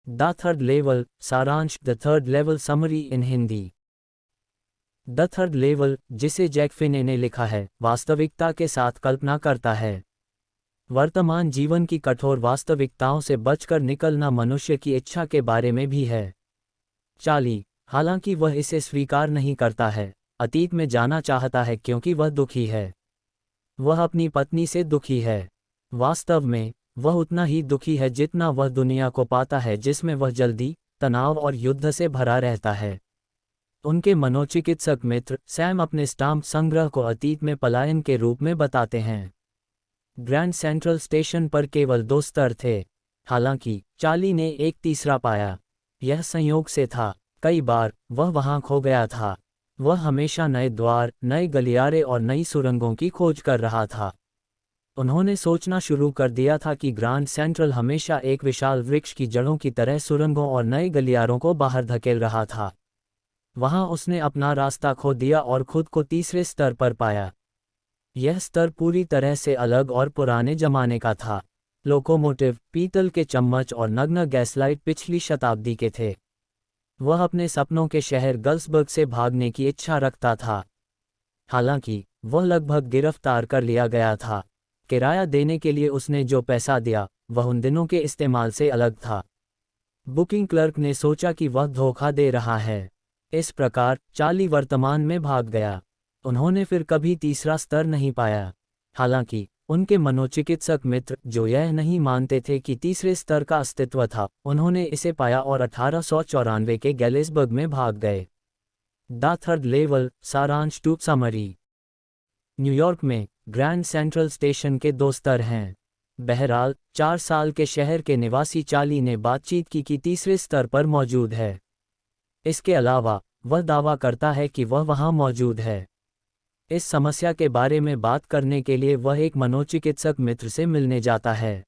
The third level सारांश, the third level summary in Hindi. The third level, जिसे Jack फिने ने लिखा है, वास्तविकता के साथ कल्पना करता है। वर्तमान जीवन की कठोर वास्तविकताओं से बचकर निकलना मनुष्य की इच्छा के बारे में भी है। चार्ली, हालांकि वह इसे स्वीकार नहीं करता है, अतीत में जाना चाहता है क्योंकि वह दुखी है। वह अपनी पत्नी से दुखी है। वास्तव में वह उतना ही दुखी है जितना वह दुनिया को पाता है जिसमें वह जल्दी, तनाव और युद्ध से भरा रहता है। उनके मनोचिकित्सक मित्र सैम अपने स्टाम्प संग्रह को अतीत में पलायन के रूप में बताते हैं। ग्रैंड सेंट्रल स्टेशन पर केवल 2 स्तर थे, हालांकि चार्ली ने एक तीसरा पाया। यह संयोग से था। कई बार वह वहां खो गया था। वह हमेशा नए द्वार, नए गलियारे और नई सुरंगों की खोज कर रहा था। उन्होंने सोचना शुरू कर दिया था कि ग्रैंड सेंट्रल हमेशा एक विशाल वृक्ष की जड़ों की तरह सुरंगों और नए गलियारों को बाहर धकेल रहा था। वहां उसने अपना रास्ता खो दिया और खुद को तीसरे स्तर पर पाया। यह स्तर पूरी तरह से अलग और पुराने जमाने का था। लोकोमोटिव, पीतल के चम्मच और नग्न गैसलाइट पिछली शताब्दी के थे। वह अपने सपनों के शहर गल्सबर्ग से भागने की इच्छा रखता था। हालांकि वह लगभग गिरफ्तार कर लिया गया था। किराया देने के लिए उसने जो पैसा दिया वह उन दिनों के इस्तेमाल से अलग था। बुकिंग क्लर्क ने सोचा कि वह धोखा दे रहा है। इस प्रकार चार्ली वर्तमान में भाग गया। उन्होंने फिर कभी तीसरा स्तर नहीं पाया। हालांकि उनके मनोचिकित्सक मित्र, जो यह नहीं मानते थे कि तीसरे स्तर का अस्तित्व था, उन्होंने इसे पाया और 1894 के गैलिसबर्ग में भाग गए। द थर्ड लेवल सारांश टू समरी। न्यूयॉर्क में ग्रैंड सेंट्रल स्टेशन के 2 स्तर हैं। बहरहाल 4 साल के शहर के निवासी चार्ली ने बातचीत की कि तीसरे स्तर पर मौजूद है। इसके अलावा वह दावा करता है कि वह वहां मौजूद है। इस समस्या के बारे में बात करने के लिए वह एक मनोचिकित्सक मित्र से मिलने जाता है।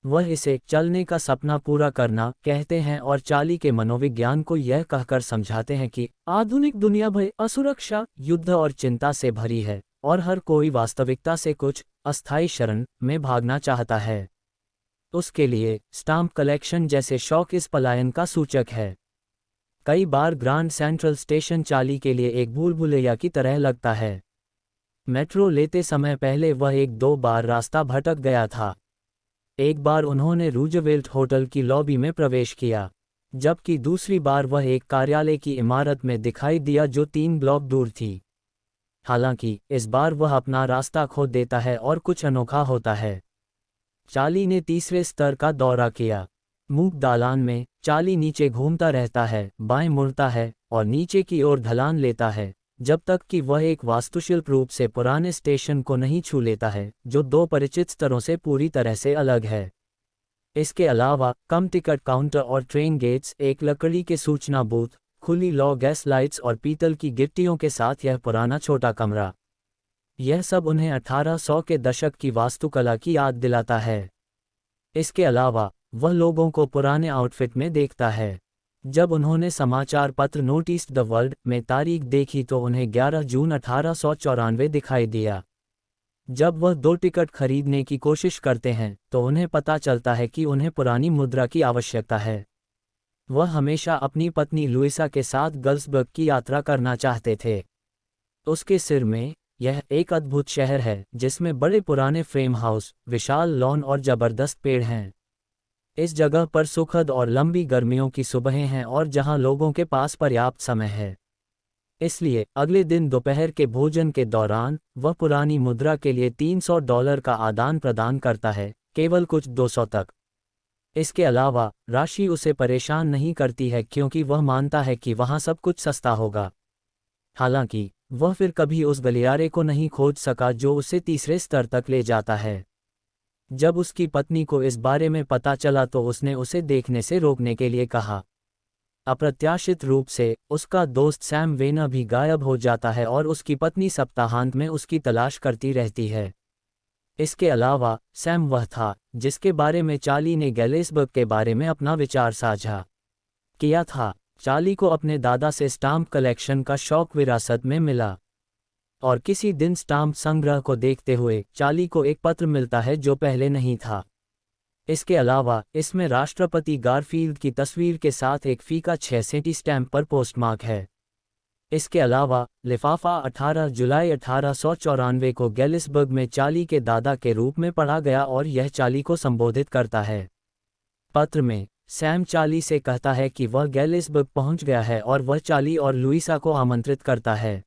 वह इसे चलने का सपना पूरा करना कहते हैं और चार्ली के मनोविज्ञान को यह कहकर समझाते हैं कि आधुनिक दुनिया भय, असुरक्षा, युद्ध और चिंता से भरी है और हर कोई वास्तविकता से कुछ अस्थायी शरण में भागना चाहता है। उसके लिए स्टाम्प कलेक्शन जैसे शौक इस पलायन का सूचक है। कई बार ग्रैंड सेंट्रल स्टेशन चार्ली के लिए एक भूल भुलैया की तरह लगता है। मेट्रो लेते समय पहले वह 1-2 बार रास्ता भटक गया था। एक बार उन्होंने रूजवेल्ट होटल की लॉबी में प्रवेश किया, जबकि दूसरी बार वह एक कार्यालय की इमारत में दिखाई दिया जो 3 ब्लॉक दूर थी। हालांकि इस बार वह अपना रास्ता खो देता है और कुछ अनोखा होता है। चार्ली ने तीसरे स्तर का दौरा किया। मूक दालान में चार्ली नीचे घूमता रहता है, बाएं मुड़ता है और नीचे की ओर ढलान लेता है, जब तक कि वह एक वास्तुशिल्प रूप से पुराने स्टेशन को नहीं छू लेता है, जो 2 परिचित स्तरों से पूरी तरह से अलग है। इसके अलावा कम टिकट काउंटर और ट्रेन गेट्स, एक लकड़ी के सूचना बूथ, खुली लौ गैस लाइट्स और पीतल की गिट्टियों के साथ यह पुराना छोटा कमरा, यह सब उन्हें 1800 के दशक की वास्तुकला की याद दिलाता है। इसके अलावा वह लोगों को पुराने आउटफिट में देखता है। जब उन्होंने समाचार पत्र नोटिस द वर्ल्ड में तारीख देखी तो उन्हें 11 जून 1894 दिखाई दिया। जब वह 2 टिकट खरीदने की कोशिश करते हैं तो उन्हें पता चलता है कि उन्हें पुरानी मुद्रा की आवश्यकता है। वह हमेशा अपनी पत्नी लुइसा के साथ गल्सबर्ग की यात्रा करना चाहते थे। उसके सिर में यह एक अद्भुत शहर है जिसमें बड़े पुराने फ्रेम हाउस, विशाल लॉन और जबरदस्त पेड़ हैं। इस जगह पर सुखद और लंबी गर्मियों की सुबहें हैं और जहां लोगों के पास पर्याप्त समय है। इसलिए अगले दिन दोपहर के भोजन के दौरान वह पुरानी मुद्रा के लिए $300 का आदान प्रदान करता है, केवल कुछ 200 तक। इसके अलावा राशि उसे परेशान नहीं करती है क्योंकि वह मानता है कि वहां सब कुछ सस्ता होगा। हालांकि वह फिर कभी उस गलियारे को नहीं खोज सका जो उसे तीसरे स्तर तक ले जाता है। जब उसकी पत्नी को इस बारे में पता चला तो उसने उसे देखने से रोकने के लिए कहा। अप्रत्याशित रूप से उसका दोस्त सैम वेना भी गायब हो जाता है और उसकी पत्नी सप्ताहांत में उसकी तलाश करती रहती है। इसके अलावा सैम वह था जिसके बारे में चार्ली ने गैलिसबर्ग के बारे में अपना विचार साझा किया था। चार्ली को अपने दादा से स्टाम्प कलेक्शन का शौक विरासत में मिला और किसी दिन स्टाम्प संग्रह को देखते हुए चार्ली को एक पत्र मिलता है जो पहले नहीं था। इसके अलावा इसमें राष्ट्रपति गारफील्ड की तस्वीर के साथ एक फीका 6 सेंटी स्टैम्प पर पोस्टमार्क है। इसके अलावा लिफाफा 18 जुलाई 1894 को गैलिसबर्ग में चार्ली के दादा के रूप में पढ़ा गया और यह चार्ली को संबोधित करता है। पत्र में सैम चार्ली से कहता है कि वह गैलिसबर्ग पहुंच गया है और वह चार्ली और लुइसा को आमंत्रित करता है।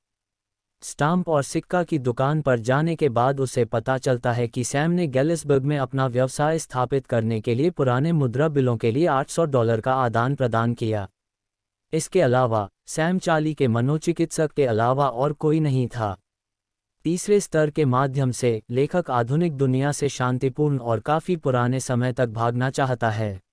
स्टाम्प और सिक्का की दुकान पर जाने के बाद उसे पता चलता है कि सैम ने गैलिसबर्ग में अपना व्यवसाय स्थापित करने के लिए पुराने मुद्रा बिलों के लिए $800 का आदान प्रदान किया। इसके अलावा सैम चार्ली के मनोचिकित्सक के अलावा और कोई नहीं था। तीसरे स्तर के माध्यम से लेखक आधुनिक दुनिया से शांतिपूर्ण और काफ़ी पुराने समय तक भागना चाहता है।